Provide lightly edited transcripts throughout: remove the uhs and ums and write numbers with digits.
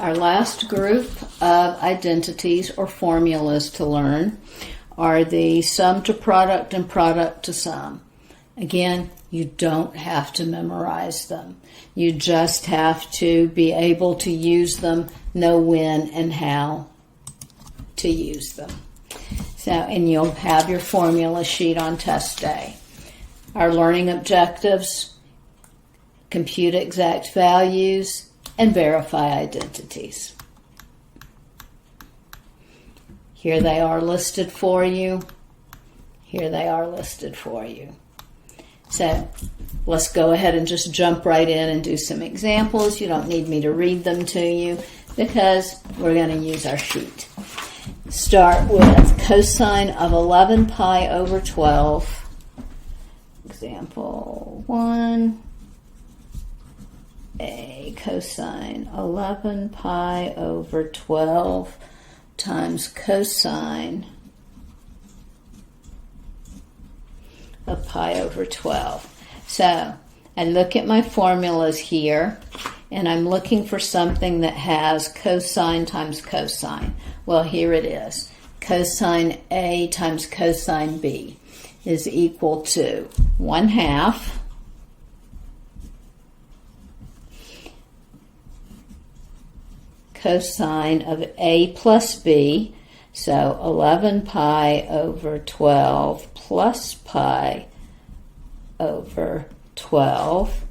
Our last group of identities or formulas to learn are the sum to product and product to sum. Again, you don't have to memorize them. You just have to be able to use them, know when and how to use them. So, and you'll have your formula sheet on test day. Our learning objectives: compute exact values and verify identities. Here they are listed for you. Here they are listed for you. So let's go ahead and just jump right in and do some examples. You don't need me to read them to you because we're going to use our sheet. Start with cosine of 11 pi over 12. Example 1. A cosine 11 pi over 12 times cosine of pi over 12. So I look at my formulas here, and I'm looking for something that has cosine times cosine. Well, here it is. Cosine A times cosine B is equal to 1/2 cosine of A plus B, so 11 pi over 12 plus pi over 12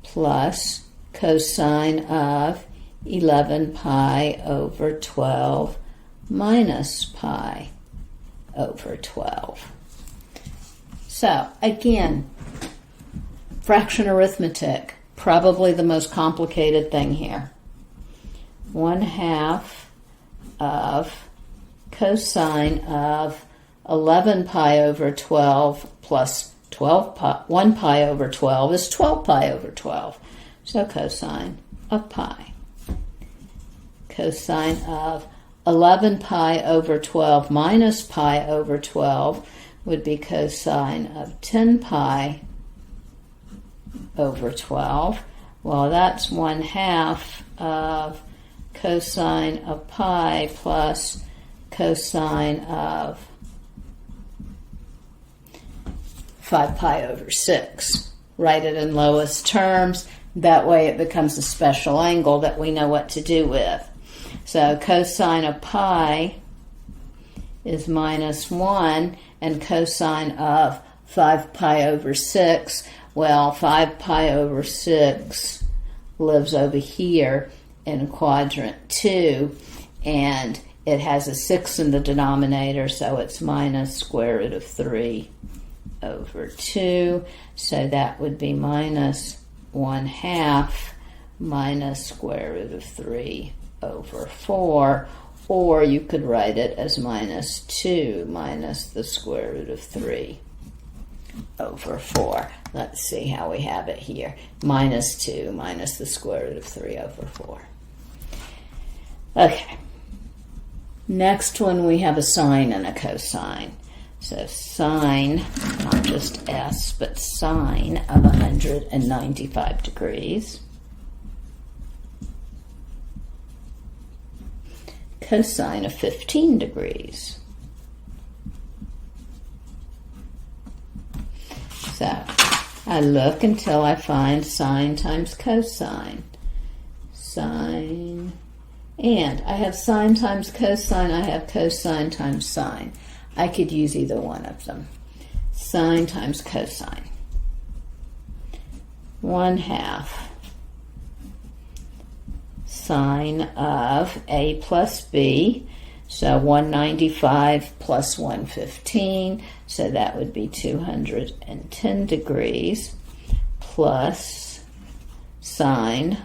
plus cosine of 11 pi over 12 minus pi over 12. So again, fraction arithmetic, probably the most complicated thing here. 1/2 of cosine of 11 pi over 12 plus 12 pi, 1 pi over 12 is 12 pi over 12. So cosine of pi. Cosine of 11 pi over 12 minus pi over 12 would be cosine of 10 pi over 12. Well, that's 1/2 of cosine of pi plus cosine of 5 pi over 6. Write it in lowest terms. That way it becomes a special angle that we know what to do with. So cosine of pi is -1, and cosine of 5 pi over 6, well, 5 pi over 6 lives over here in quadrant 2, and it has a 6 in the denominator, so it's minus square root of 3 over 2. So that would be minus 1/2 minus square root of 3 over 4, or you could write it as minus 2 minus the square root of 3 over 4. Let's see how we have it here. Minus 2 minus the square root of 3 over 4. Okay. Next one, we have a sine and a cosine. So sine, not just S, but sine of 195 degrees. Cosine of 15 degrees. So I look until I find sine times cosine. Sine, and I have sine times cosine, I have cosine times sine. I could use either one of them. Sine times cosine. 1/2 sine of A plus B, so 195 plus 115, so that would be 210 degrees, plus sine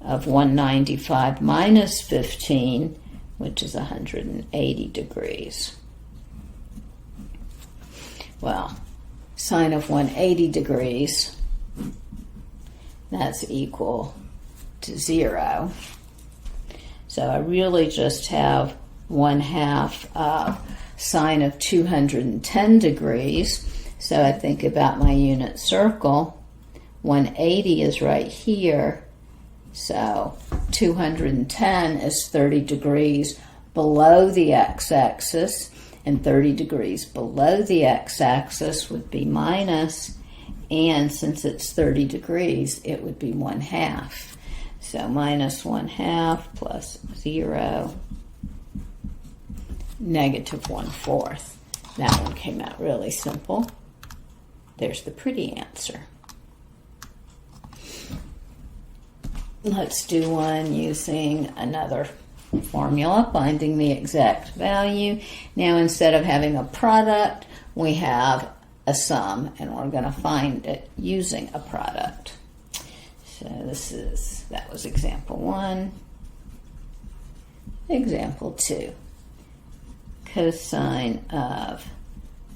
of 195 minus 15, which is 180 degrees. Well, sine of 180 degrees, that's equal to 0. So I really just have 1/2 of sine of 210 degrees. So I think about my unit circle. 180 is right here. So 210 is 30 degrees below the x-axis, and 30 degrees below the x-axis would be minus, and since it's 30 degrees, it would be 1/2. So minus 1/2 plus 0, negative 1/4. That one came out really simple. There's the pretty answer. Let's do one using another formula, finding the exact value. That instead of having a product, we have a sum, and we're going to find it using a product. So that was example 1. Example 2. Cosine of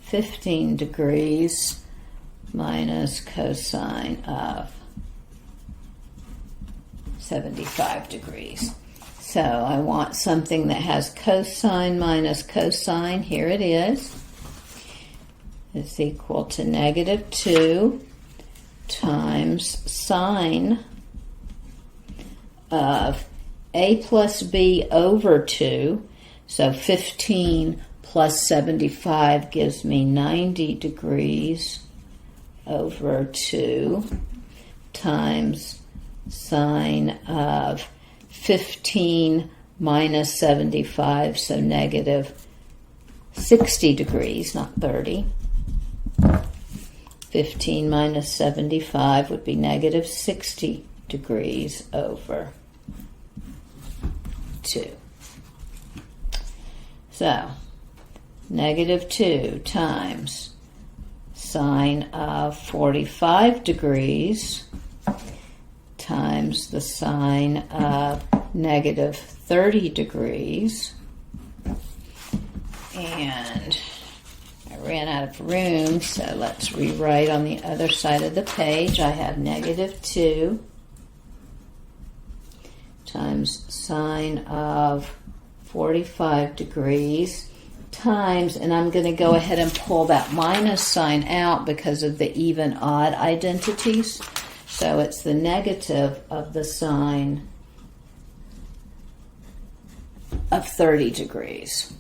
15 degrees minus cosine of 75 degrees. So I want something that has cosine minus cosine. Here it is. It's equal to negative 2 times sine of a plus b over 2. So 15 plus 75 gives me 90 degrees over 2 times sine of 15 minus 75, so negative 60 degrees, not 30. 15 minus 75 would be negative 60 degrees over 2. So, negative 2 times sine of 45 degrees times the sine of negative 30 degrees. And I ran out of room, so let's rewrite on the other side of the page. I have negative 2 times sine of 45 degrees times, and I'm going to go ahead and pull that minus sign out because of the even-odd identities. So it's the negative of the sine of 30 degrees.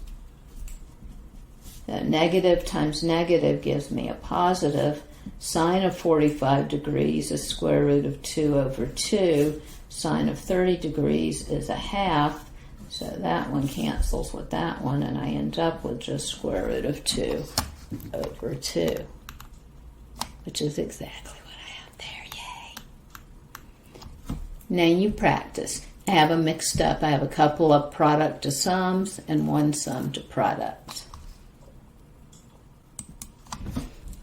So negative times negative gives me a positive. Sine of 45 degrees is square root of 2 over 2. Sine of 30 degrees is a half. So that one cancels with that one, and I end up with just square root of 2 over 2, which is exactly what I have there. Yay! Now you practice. I have them mixed up. I have a couple of product to sums and one sum to product.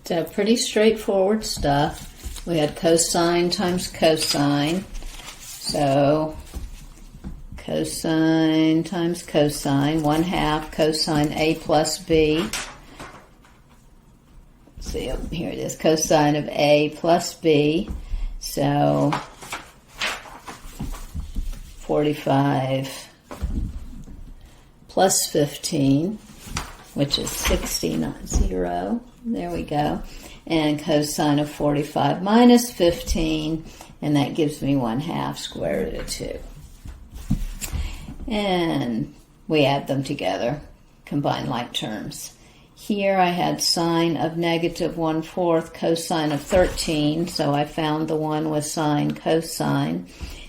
So pretty straightforward stuff. We had cosine times cosine. So cosine times cosine, 1/2 cosine A plus B. See, here it is, cosine of A plus B. So 45 plus 15, which is 60, not 0. There we go. And cosine of 45 minus 15, and that gives me 1/2 square root of 2. And we add them together, combine like terms. Here I had sine of negative 1/4 cosine of 13, so I found the one with sine cosine.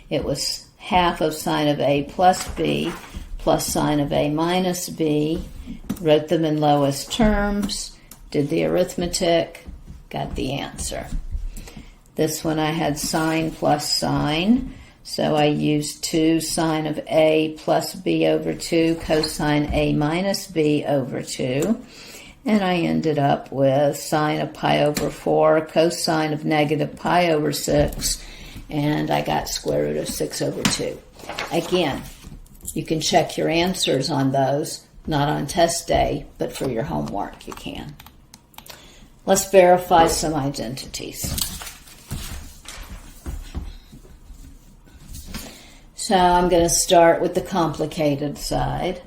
It was half of sine of A plus B plus sine of A minus B. Wrote them in lowest terms, did the arithmetic, got the answer. This one I had sine plus sine. So I used 2 sine of A plus B over 2 cosine A minus B over 2. And I ended up with sine of pi over 4 cosine of negative pi over 6. And I got square root of 6 over 2. Again, you can check your answers on those, not on test day, but for your homework you can. Let's verify some identities. So I'm going to start with the complicated side.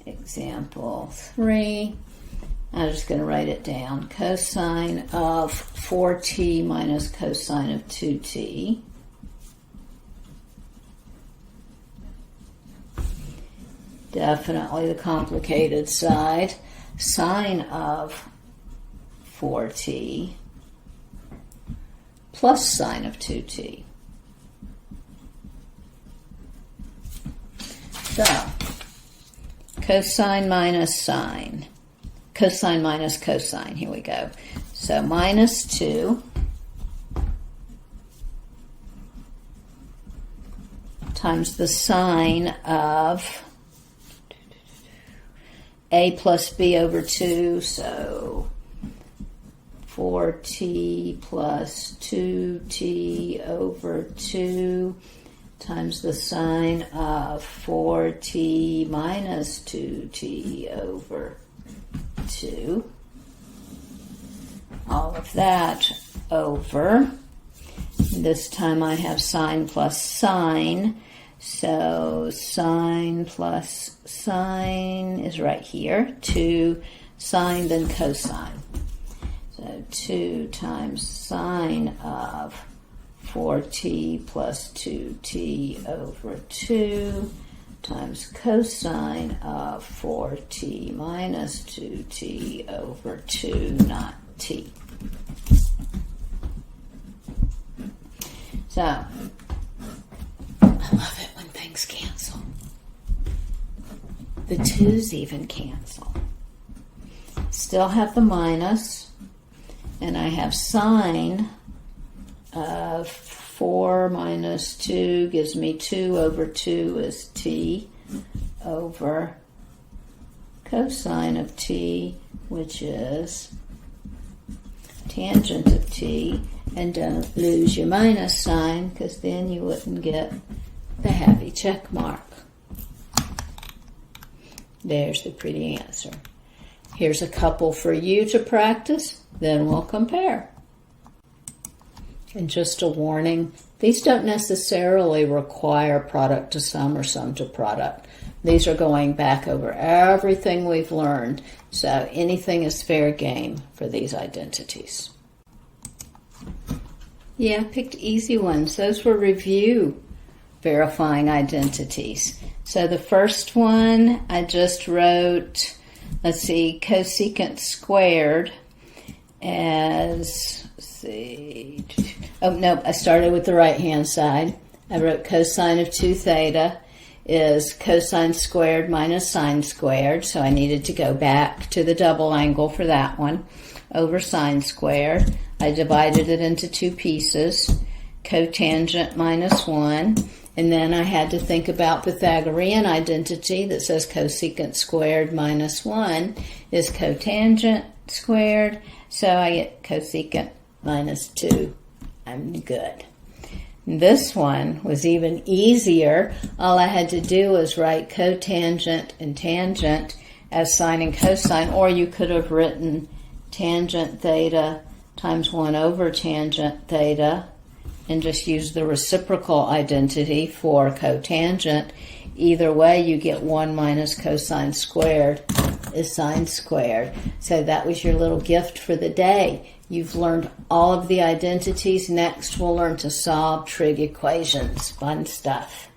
Example 3. I'm just going to write it down. Cosine of 4t minus cosine of 2t definitely the complicated side, sine of 4t plus sine of 2t. So, cosine minus sine. Cosine minus cosine, here we go. So minus 2 times the sine of a plus b over 2, so 4t plus 2t over 2 times the sine of 4t minus 2t over 2. All of that over. This time I have sine plus sine. So sine plus sine is right here. 2 sine, then cosine. So 2 times sine of 4t plus 2t over 2 times cosine of 4t minus 2t over 2, not t. So, I love it when things cancel. The 2's even cancel. Still have the minus, and I have sine of 4 minus 2 gives me 2 over 2 is t over cosine of t, which is tangent of t, and don't lose your minus sign because then you wouldn't get the happy check mark. There's the pretty answer. Here's a couple for you to practice, then we'll compare. And just a warning, these don't necessarily require product to sum or sum to product. These are going back over everything we've learned, so anything is fair game for these identities. Yeah, I picked easy ones. Those were review verifying identities. So the first one I just wrote, let's see, cosecant squared as, let's see, oh no, I started with the right hand side. I wrote cosine of 2 theta is cosine squared minus sine squared, so I needed to go back to the double angle for that one, over sine squared. I divided it into 2 pieces, cotangent minus 1, and then I had to think about Pythagorean identity that says cosecant squared minus 1 is cotangent squared, so I get cosecant minus 2. I'm good. This one was even easier. All I had to do was write cotangent and tangent as sine and cosine, or you could have written tangent theta times 1 over tangent theta and just use the reciprocal identity for cotangent. Either way, you get 1 minus cosine squared is sine squared. So that was your little gift for the day. You've learned all of the identities. Next, we'll learn to solve trig equations. Fun stuff.